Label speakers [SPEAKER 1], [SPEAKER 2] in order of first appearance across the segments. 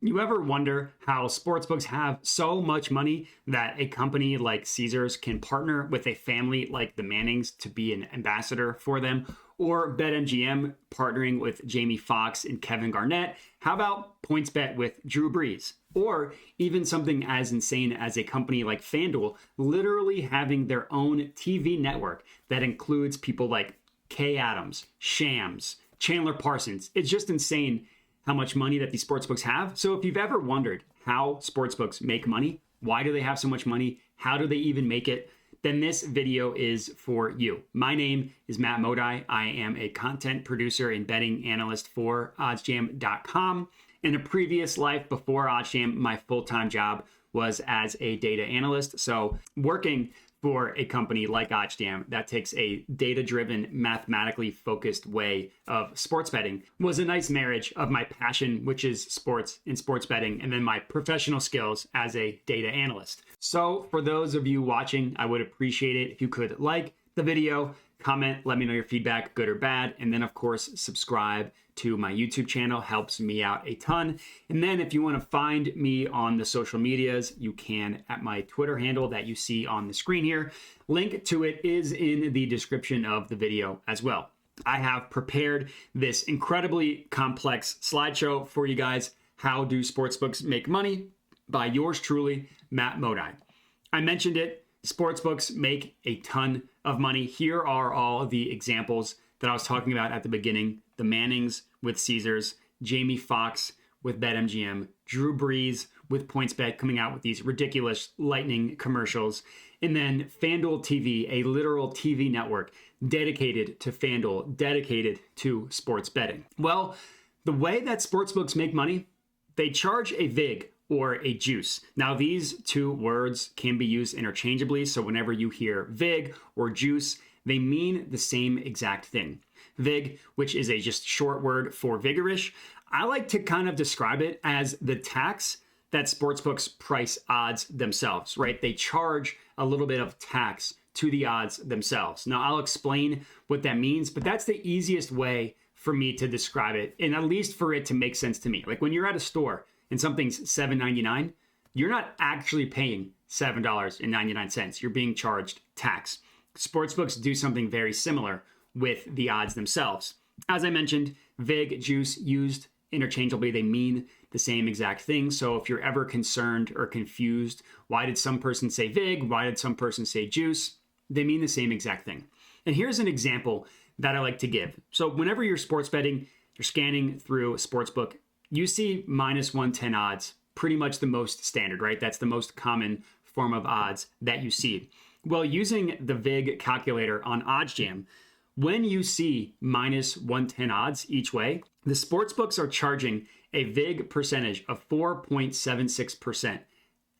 [SPEAKER 1] You ever wonder how sportsbooks have so much money that a company like Caesars can partner with a family like the Mannings to be an ambassador for them? Or BetMGM partnering with Jamie Foxx and Kevin Garnett? How about PointsBet with Drew Brees? Or even something as insane as a company like FanDuel literally having their own TV network that includes people like Kay Adams, Shams, Chandler Parsons. It's just insane how much money that these sportsbooks have. So if you've ever wondered how sportsbooks make money, why do they have so much money, how do they even make it, then this video is for you. My name is Matt Modi. I am a content producer and betting analyst for oddsjam.com. In a previous life before OddsJam, my full-time job was as a data analyst. So working for a company like OddsJam that takes a data-driven, mathematically focused way of sports betting was a nice marriage of my passion, which is sports and sports betting, and then my professional skills as a data analyst. So for those of you watching, I would appreciate it if you could like the video, comment, let me know your feedback, good or bad, and then of course, subscribe to my YouTube channel, helps me out a ton. And then if you want to find me on the social medias, you can at my Twitter handle that you see on the screen here. Link to it is in the description of the video as well. I have prepared this incredibly complex slideshow for you guys. How do sportsbooks make money? By yours truly, Matt Modi. I mentioned it, sportsbooks make a ton of money. Here are all the examples that I was talking about at the beginning. The Mannings with Caesars, Jamie Foxx with BetMGM, Drew Brees with PointsBet coming out with these ridiculous lightning commercials, and then FanDuel TV, a literal TV network dedicated to FanDuel, dedicated to sports betting. Well, the way that sportsbooks make money, they charge a VIG or a juice. Now, these two words can be used interchangeably, so whenever you hear VIG or juice, they mean the same exact thing. VIG, which is a just short word for vigorish, I like to kind of describe it as the tax that sportsbooks price odds themselves, right? They charge a little bit of tax to the odds themselves. Now, I'll explain what that means, but that's the easiest way for me to describe it, and at least for it to make sense to me. Like when you're at a store and something's $7.99, you're not actually paying $7.99. You're being charged tax. Sportsbooks do something very similar with the odds themselves. As I mentioned, VIG, juice, used interchangeably, they mean the same exact thing. So if you're ever concerned or confused, why did some person say VIG? Why did some person say juice? They mean the same exact thing. And here's an example that I like to give. So whenever you're sports betting, you're scanning through a sportsbook, you see minus 110 odds, pretty much the most standard, right? That's the most common form of odds that you see. Well, using the VIG calculator on OddsJam, when you see minus 110 odds each way, the sportsbooks are charging a VIG percentage of 4.76%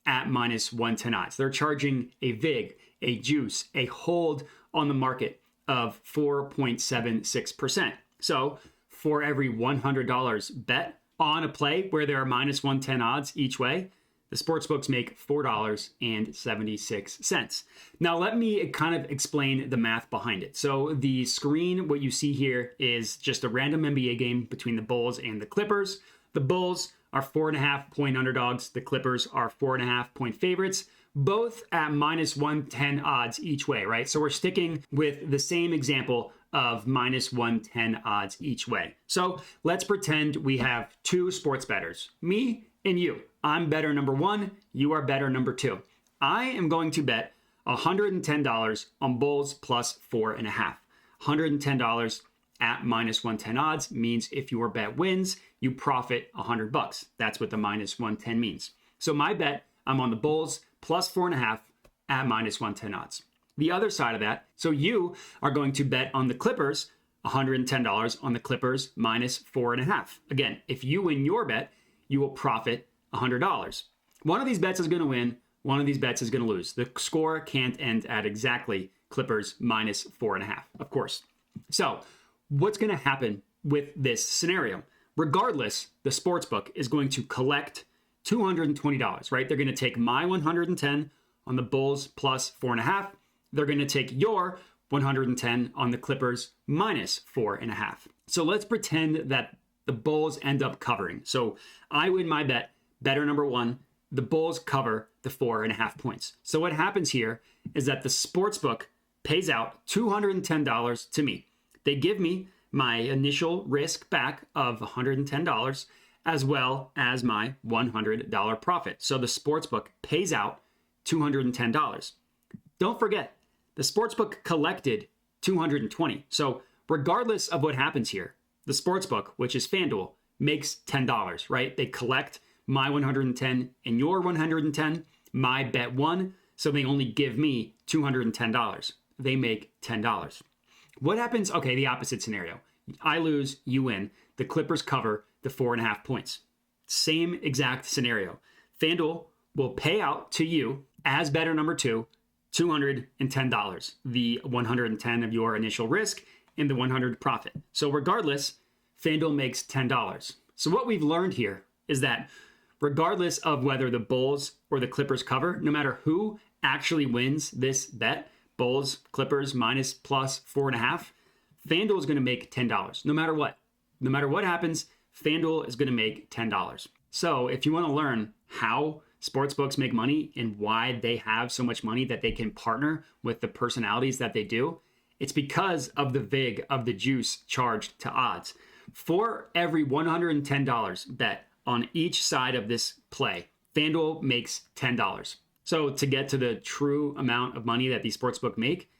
[SPEAKER 1] at minus 110 odds. They're charging a VIG, a juice, a hold on the market of 4.76%. So for every $100 bet on a play where there are minus 110 odds each way, the sportsbooks make $4.76. Now, let me kind of explain the math behind it. So the screen, what you see here is just a random NBA game between the Bulls and the Clippers. The Bulls are 4.5-point underdogs. The Clippers are 4.5-point favorites, both at minus 110 odds each way, right? So we're sticking with the same example of minus 110 odds each way. So let's pretend we have two sports bettors, me and you. I'm bettor number one, you are bettor number two. I am going to bet $110 on Bulls plus 4.5. $110 at minus 110 odds means if your bet wins, you profit $100. That's what the minus 110 means. So my bet, I'm on the Bulls plus 4.5 at minus 110 odds. The other side of that, so you are going to bet on the Clippers, $110 on the Clippers minus 4.5. Again, if you win your bet, you will profit $100. One of these bets is going to win. One of these bets is going to lose. The score can't end at exactly Clippers minus 4.5, of course. So what's going to happen with this scenario? Regardless, the sportsbook is going to collect $220, right? They're going to take my 110 on the Bulls plus 4.5. They're going to take your 110 on the Clippers minus 4.5. So let's pretend that the Bulls end up covering. So I win my bet, better number one, the Bulls cover the 4.5 points. So what happens here is that the sportsbook pays out $210 to me. They give me my initial risk back of $110 as well as my $100 profit. So the sportsbook pays out $210. Don't forget, the sportsbook collected $220. So regardless of what happens here, the sportsbook, which is FanDuel, makes $10, right? They collect my 110 and your 110, my bet won, so they only give me $210. They make $10. What happens? Okay, the opposite scenario. I lose, you win. The Clippers cover the 4.5 points. Same exact scenario. FanDuel will pay out to you as better number two, $210. The 110 of your initial risk and the 100 profit. So regardless, FanDuel makes $10. So what we've learned here is that regardless of whether the Bulls or the Clippers cover, no matter who actually wins this bet, Bulls, Clippers, minus, plus 4.5, FanDuel is going to make $10, no matter what. No matter what happens, FanDuel is going to make $10. So if you want to learn how sportsbooks make money and why they have so much money that they can partner with the personalities that they do, it's because of the VIG of the juice charged to odds. For every $110 bet on each side of this play, FanDuel makes $10. So to get to the true amount of money that these sportsbook make,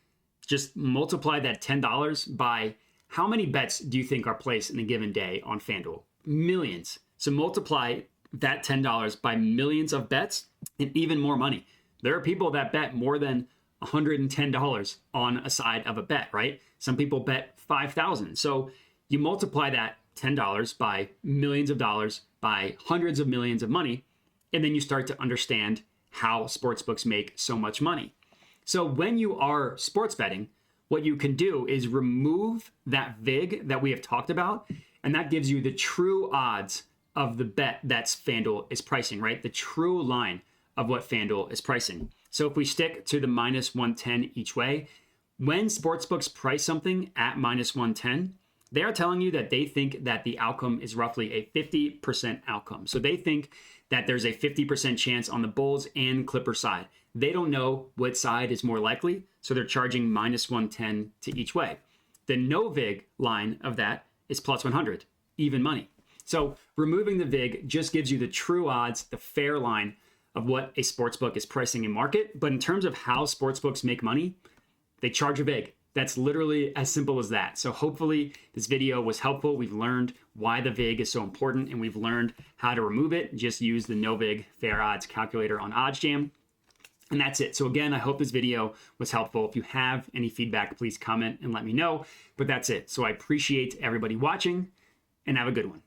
[SPEAKER 1] just multiply that $10 by how many bets do you think are placed in a given day on FanDuel? Millions. So multiply that $10 by millions of bets and even more money. There are people that bet more than $110 on a side of a bet, right? Some people bet $5,000. So you multiply that $10 by millions of dollars, by hundreds of millions of money, and then you start to understand how sportsbooks make so much money. So when you are sports betting, what you can do is remove that VIG that we have talked about, and that gives you the true odds of the bet that's FanDuel is pricing, right? The true line of what FanDuel is pricing. So if we stick to the minus 110 each way, when sportsbooks price something at minus 110, they are telling you that they think that the outcome is roughly a 50% outcome. So they think that there's a 50% chance on the Bulls and Clippers side. They don't know what side is more likely, so they're charging minus 110 to each way. The no VIG line of that is plus 100, even money. So removing the VIG just gives you the true odds, the fair line of what a sportsbook is pricing in market. But in terms of how sportsbooks make money, they charge a VIG. That's literally as simple as that. So hopefully this video was helpful. We've learned why the VIG is so important, and we've learned how to remove it. Just use the no VIG fair odds calculator on oddsjam. And that's it. So again, I hope this video was helpful. If you have any feedback, please comment and let me know. But that's it. So I appreciate everybody watching, and have a good one.